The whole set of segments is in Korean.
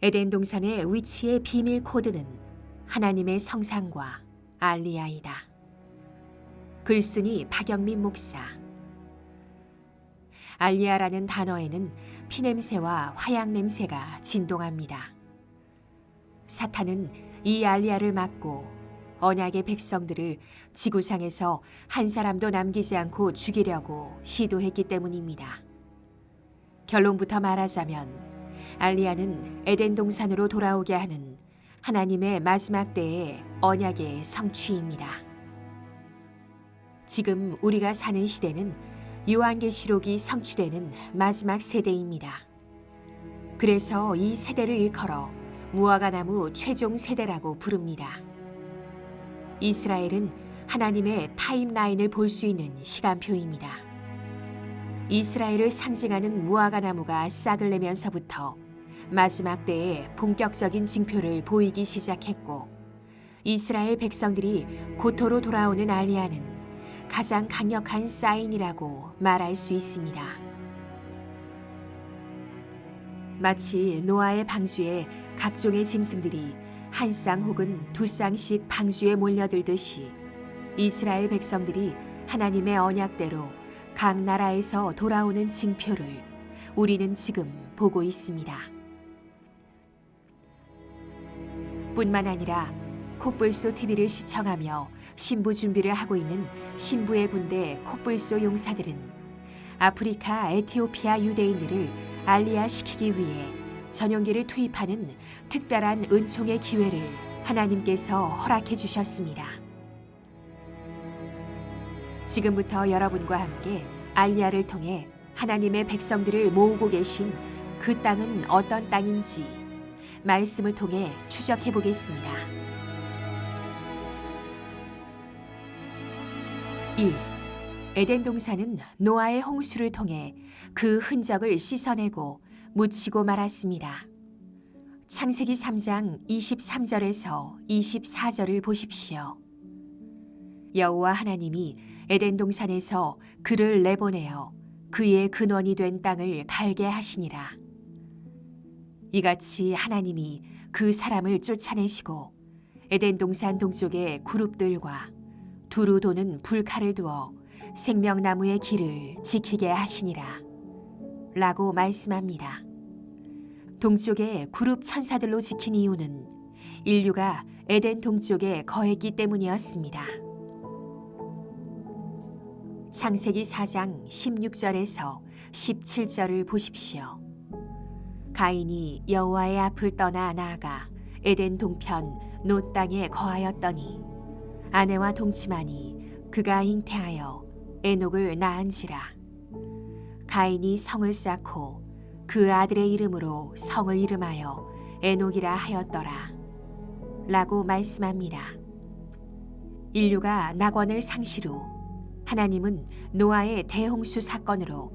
에덴 동산의 위치의 비밀 코드는 하나님의 성상과 알리야이다. 글쓴이 박영민 목사. 알리야라는 단어에는 피냄새와 화약 냄새가 진동합니다. 사탄은 이 알리야를 막고 언약의 백성들을 지구상에서 한 사람도 남기지 않고 죽이려고 시도했기 때문입니다. 결론부터 말하자면 알리야는 에덴 동산으로 돌아오게 하는 하나님의 마지막 때의 언약의 성취입니다. 지금 우리가 사는 시대는 요한계시록이 성취되는 마지막 세대입니다. 그래서 이 세대를 일컬어 무화과나무 최종 세대라고 부릅니다. 이스라엘은 하나님의 타임라인을 볼 수 있는 시간표입니다. 이스라엘을 상징하는 무화과나무가 싹을 내면서부터 마지막 때에 본격적인 징표를 보이기 시작했고, 이스라엘 백성들이 고토로 돌아오는 알리야는 가장 강력한 사인이라고 말할 수 있습니다. 마치 노아의 방주에 각종의 짐승들이 한 쌍 혹은 두 쌍씩 방주에 몰려들듯이 이스라엘 백성들이 하나님의 언약대로 각 나라에서 돌아오는 징표를 우리는 지금 보고 있습니다. 뿐만 아니라 콧불소 TV를 시청하며 신부 준비를 하고 있는 신부의 군대 콧불소 용사들은 아프리카 에티오피아 유대인들을 알리야 시키기 위해 전용기를 투입하는 특별한 은총의 기회를 하나님께서 허락해 주셨습니다. 지금부터 여러분과 함께 알리야를 통해 하나님의 백성들을 모으고 계신 그 땅은 어떤 땅인지 말씀을 통해 추적해 보겠습니다. 1. 에덴 동산은 노아의 홍수를 통해 그 흔적을 씻어내고 묻히고 말았습니다. 창세기 3장 23절에서 24절을 보십시오. 여호와 하나님이 에덴 동산에서 그를 내보내어 그의 근원이 된 땅을 갈게 하시니라. 이같이 하나님이 그 사람을 쫓아내시고 에덴 동산 동쪽에 그룹들과 두루 도는 불칼을 두어 생명나무의 길을 지키게 하시니라 라고 말씀합니다. 동쪽에 그룹 천사들로 지킨 이유는 인류가 에덴 동쪽에 거했기 때문이었습니다. 창세기 4장 16절에서 17절을 보십시오. 가인이 여호와의 앞을 떠나 나아가 에덴 동편 노 땅에 거하였더니 아내와 동침하니 그가 잉태하여 에녹을 낳은지라. 가인이 성을 쌓고 그 아들의 이름으로 성을 이름하여 에녹이라 하였더라 라고 말씀합니다. 인류가 낙원을 상실 후 하나님은 노아의 대홍수 사건으로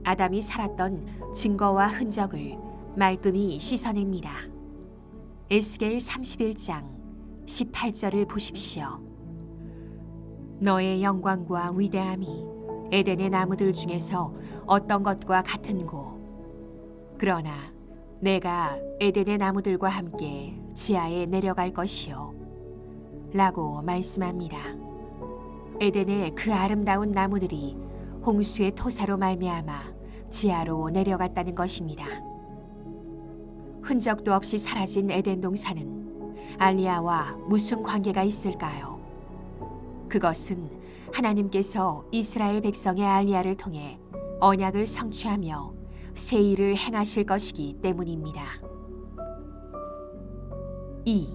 아담이 살았던 증거와 흔적을 말끔히 씻어냅니다. 에스겔 31장 18절을 보십시오. 너의 영광과 위대함이 에덴의 나무들 중에서 어떤 것과 같은고, 그러나 내가 에덴의 나무들과 함께 지하에 내려갈 것이요 라고 말씀합니다. 에덴의 그 아름다운 나무들이 홍수의 토사로 말미암아 지하로 내려갔다는 것입니다. 흔적도 없이 사라진 에덴 동산은 알리야와 무슨 관계가 있을까요? 그것은 하나님께서 이스라엘 백성의 알리야를 통해 언약을 성취하며 새 일을 행하실 것이기 때문입니다. 2.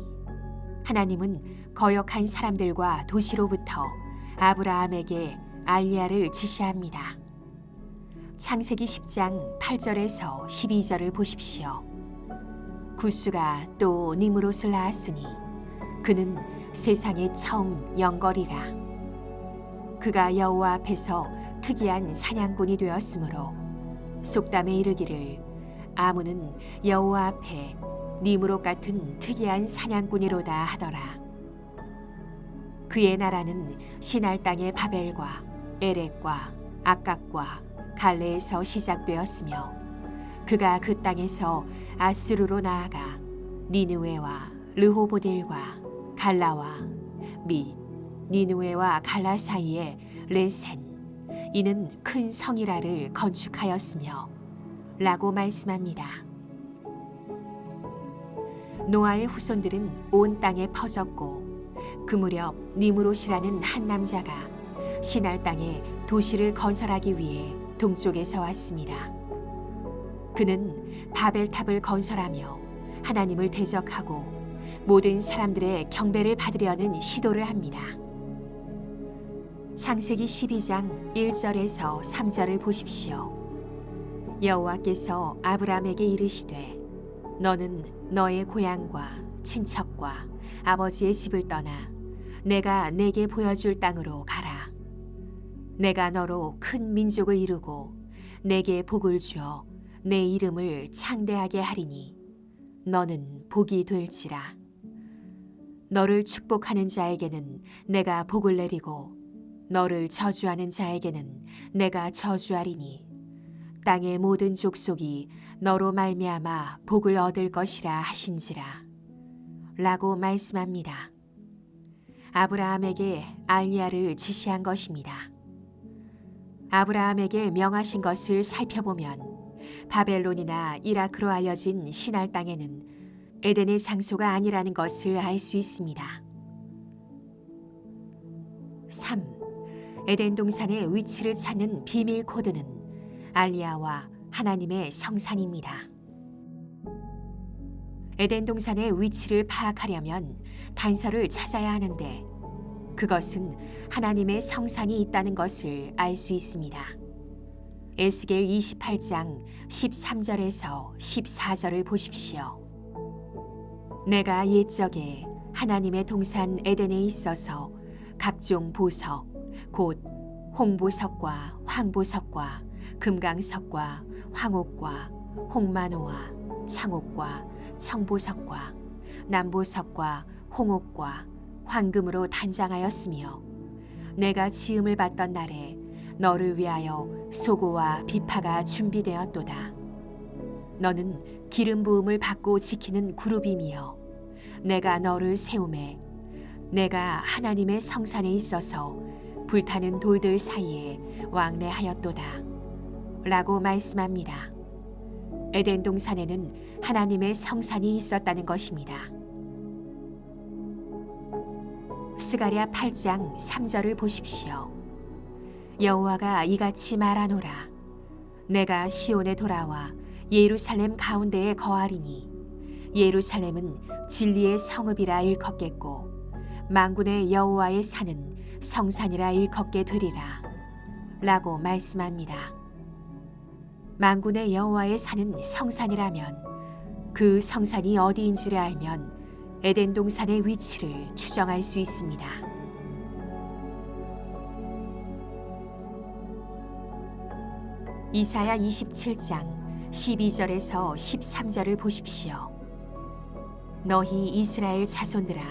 하나님은 거역한 사람들과 도시로부터 아브라함에게 알리야를 지시합니다. 창세기 10장 8절에서 12절을 보십시오. 구스가 또 니므롯을 낳았으니 그는 세상에 처음 영걸이라. 그가 여호와 앞에서 특이한 사냥꾼이 되었으므로 속담에 이르기를 아문은 여호와 앞에 니므롯 같은 특이한 사냥꾼이로다 하더라. 그의 나라는 시날 땅의 바벨과 에렉과 악각과 갈레에서 시작되었으며 그가 그 땅에서 아스루로 나아가 니느웨와 르호보딜과 갈라와 및 니느웨와 갈라 사이에 레센 이는 큰 성이라를 건축하였으며 라고 말씀합니다. 노아의 후손들은 온 땅에 퍼졌고 그 무렵 니무롯이라는 한 남자가 시날 땅에 도시를 건설하기 위해 동쪽에서 왔습니다. 그는 바벨탑을 건설하며 하나님을 대적하고 모든 사람들의 경배를 받으려는 시도를 합니다. 창세기 12장 1절에서 3절을 보십시오. 여호와께서 아브라함에게 이르시되 너는 너의 고향과 친척과 아버지의 집을 떠나 내가 내게 보여줄 땅으로 가라. 내가 너로 큰 민족을 이루고 내게 복을 주어 내 이름을 창대하게 하리니 너는 복이 될지라. 너를 축복하는 자에게는 내가 복을 내리고 너를 저주하는 자에게는 내가 저주하리니 땅의 모든 족속이 너로 말미암아 복을 얻을 것이라 하신지라 라고 말씀합니다. 아브라함에게 알리야를 지시한 것입니다. 아브라함에게 명하신 것을 살펴보면 바벨론이나 이라크로 알려진 시날 땅에는 에덴의 장소가 아니라는 것을 알 수 있습니다. 3. 에덴 동산의 위치를 찾는 비밀 코드는 알리야와 하나님의 성산입니다. 에덴 동산의 위치를 파악하려면 단서를 찾아야 하는데 그것은 하나님의 성산이 있다는 것을 알 수 있습니다. 에스겔 28장 13절에서 14절을 보십시오. 내가 옛적에 하나님의 동산 에덴에 있어서 각종 보석 곧 홍보석과 황보석과 금강석과 황옥과 홍만호와 창옥과 청보석과 남보석과 홍옥과 황금으로 단장하였으며 내가 지음을 받던 날에 너를 위하여 소고와 비파가 준비되었도다. 너는 기름 부음을 받고 지키는 그룹이며 내가 너를 세우매 내가 하나님의 성산에 있어서 불타는 돌들 사이에 왕래하였도다 라고 말씀합니다. 에덴 동산에는 하나님의 성산이 있었다는 것입니다. 스가랴 8장 3절을 보십시오. 여호와가 이같이 말하노라. 내가 시온에 돌아와 예루살렘 가운데에 거하리니 예루살렘은 진리의 성읍이라 일컫겠고 만군의 여호와의 산은 성산이라 일컫게 되리라 라고 말씀합니다. 만군의 여호와의 산은 성산이라면 그 성산이 어디인지를 알면 에덴 동산의 위치를 추정할 수 있습니다. 이사야 27장 12절에서 13절을 보십시오. 너희 이스라엘 자손들아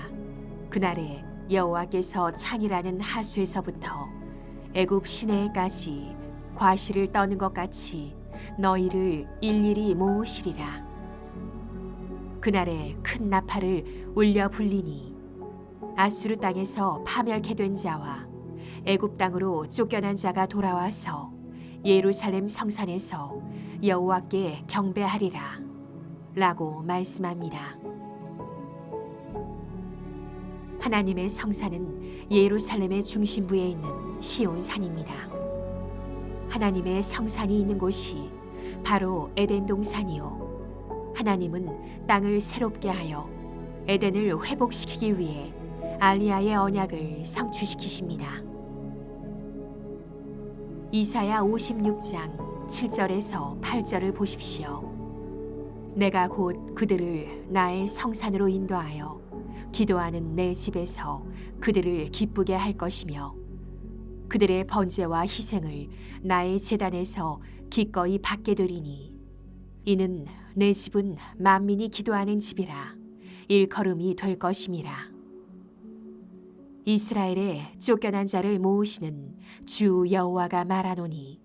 그날에 여호와께서 창이라는 하수에서부터 애굽 시내에까지 과실을 떠는 것 같이 너희를 일일이 모으시리라. 그날에 큰 나팔을 울려 불리니 아수르 땅에서 파멸케 된 자와 애굽 땅으로 쫓겨난 자가 돌아와서 예루살렘 성산에서 여호와께 경배하리라 라고 말씀합니다. 하나님의 성산은 예루살렘의 중심부에 있는 시온산입니다. 하나님의 성산이 있는 곳이 바로 에덴 동산이요. 하나님은 땅을 새롭게 하여 에덴을 회복시키기 위해 알리야의 언약을 성취시키십니다. 이사야 56장 7절에서 8절을 보십시오. 내가 곧 그들을 나의 성산으로 인도하여 기도하는 내 집에서 그들을 기쁘게 할 것이며 그들의 번제와 희생을 나의 제단에서 기꺼이 받게 되리니 이는 내 집은 만민이 기도하는 집이라 일컬음이 될 것임이라. 이스라엘의 쫓겨난 자를 모으시는 주 여호와가 말하노니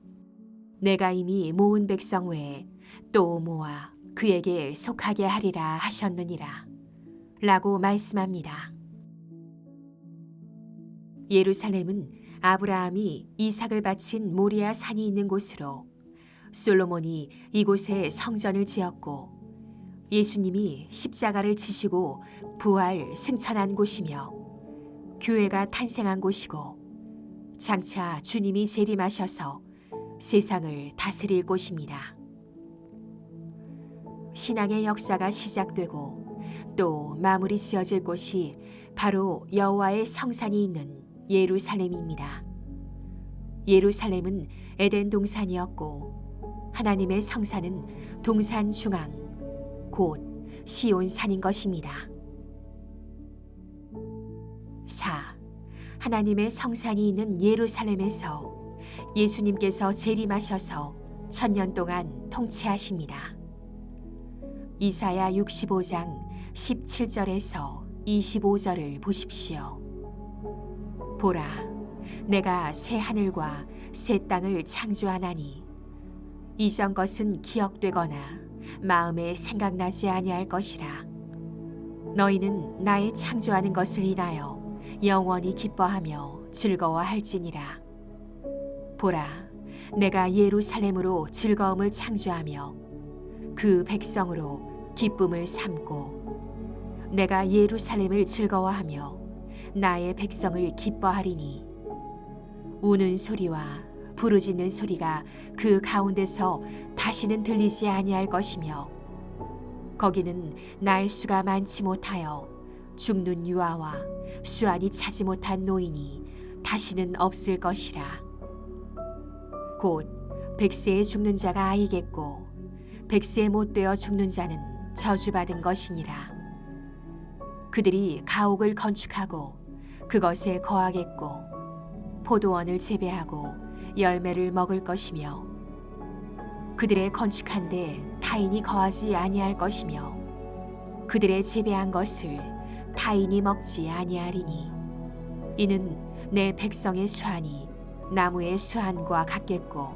내가 이미 모은 백성 외에 또 모아 그에게 속하게 하리라 하셨느니라 라고 말씀합니다. 예루살렘은 아브라함이 이삭을 바친 모리아 산이 있는 곳으로 솔로몬이 이곳에 성전을 지었고 예수님이 십자가를 지시고 부활 승천한 곳이며 교회가 탄생한 곳이고 장차 주님이 재림하셔서 세상을 다스릴 곳입니다. 신앙의 역사가 시작되고 또 마무리 지어질 곳이 바로 여호와의 성산이 있는 예루살렘입니다. 예루살렘은 에덴 동산이었고 하나님의 성산은 동산 중앙 곧 시온산인 것입니다. 4. 하나님의 성산이 있는 예루살렘에서 예수님께서 재림하셔서 1000년 동안 통치하십니다. 이사야 65장 17절에서 25절을 보십시오. 보라, 내가 새 하늘과 새 땅을 창조하나니 이전 것은 기억되거나 마음에 생각나지 아니할 것이라. 너희는 나의 창조하는 것을 인하여 영원히 기뻐하며 즐거워할지니라. 보라, 내가 예루살렘으로 즐거움을 창조하며 그 백성으로 기쁨을 삼고 내가 예루살렘을 즐거워하며 나의 백성을 기뻐하리니 우는 소리와 부르짖는 소리가 그 가운데서 다시는 들리지 아니할 것이며 거기는 날수가 많지 못하여 죽는 유아와 수완이 차지 못한 노인이 다시는 없을 것이라. 곧 100세에 죽는 자가 아이겠고 100세 못 되어 죽는 자는 저주받은 것이니라. 그들이 가옥을 건축하고 그것에 거하겠고 포도원을 재배하고 열매를 먹을 것이며 그들의 건축한 데 타인이 거하지 아니할 것이며 그들의 재배한 것을 타인이 먹지 아니하리니 이는 내 백성의 수완이 나무의 수완과 같겠고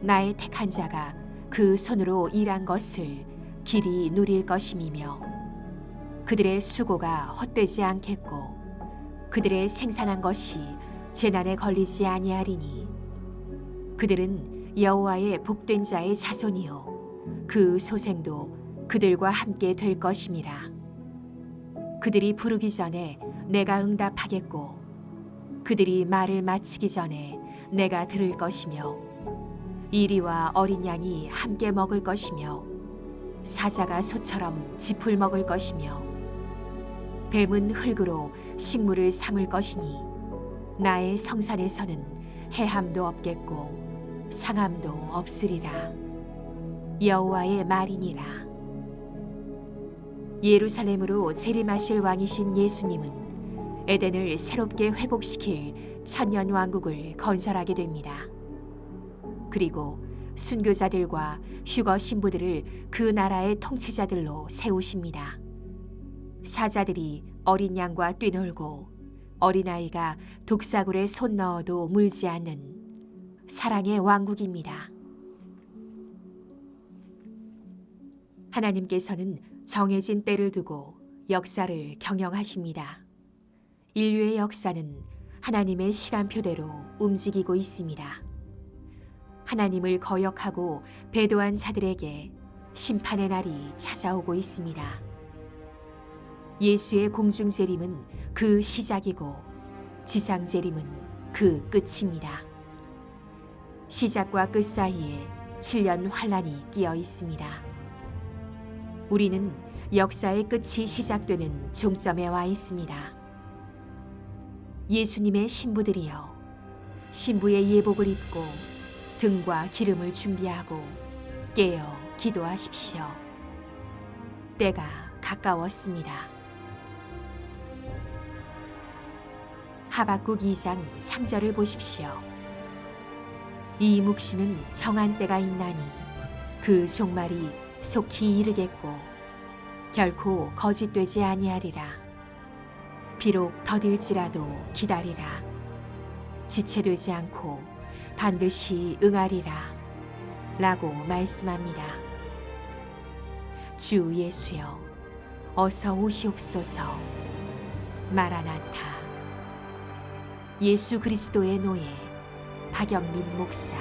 나의 택한 자가 그 손으로 일한 것을 길이 누릴 것임이며 그들의 수고가 헛되지 않겠고 그들의 생산한 것이 재난에 걸리지 아니하리니 그들은 여호와의 복된 자의 자손이요 그 소생도 그들과 함께 될 것임이라. 그들이 부르기 전에 내가 응답하겠고 그들이 말을 마치기 전에 내가 들을 것이며 이리와 어린 양이 함께 먹을 것이며 사자가 소처럼 짚을 먹을 것이며 뱀은 흙으로 식물을 삼을 것이니 나의 성산에서는 해함도 없겠고 상함도 없으리라. 여호와의 말이니라. 예루살렘으로 재림하실 왕이신 예수님은 에덴을 새롭게 회복시킬 천년 왕국을 건설하게 됩니다. 그리고 순교자들과 휴거 신부들을 그 나라의 통치자들로 세우십니다. 사자들이 어린 양과 뛰놀고 어린아이가 독사굴에 손 넣어도 물지 않는 사랑의 왕국입니다. 하나님께서는 정해진 때를 두고 역사를 경영하십니다. 인류의 역사는 하나님의 시간표대로 움직이고 있습니다. 하나님을 거역하고 배도한 자들에게 심판의 날이 찾아오고 있습니다. 예수의 공중재림은 그 시작이고 지상재림은 그 끝입니다. 시작과 끝 사이에 7년 환란이 끼어 있습니다. 우리는 역사의 끝이 시작되는 종점에 와 있습니다. 예수님의 신부들이여, 신부의 예복을 입고 등과 기름을 준비하고 깨어 기도하십시오. 때가 가까웠습니다. 하박국 2장 3절을 보십시오. 이 묵시는 정한 때가 있나니 그 종말이 속히 이르겠고 결코 거짓되지 아니하리라. 비록 더딜지라도 기다리라. 지체되지 않고 반드시 응하리라 라고 말씀합니다. 주 예수여, 어서 오시옵소서. 마라나타. 예수 그리스도의 노예 박영민 목사.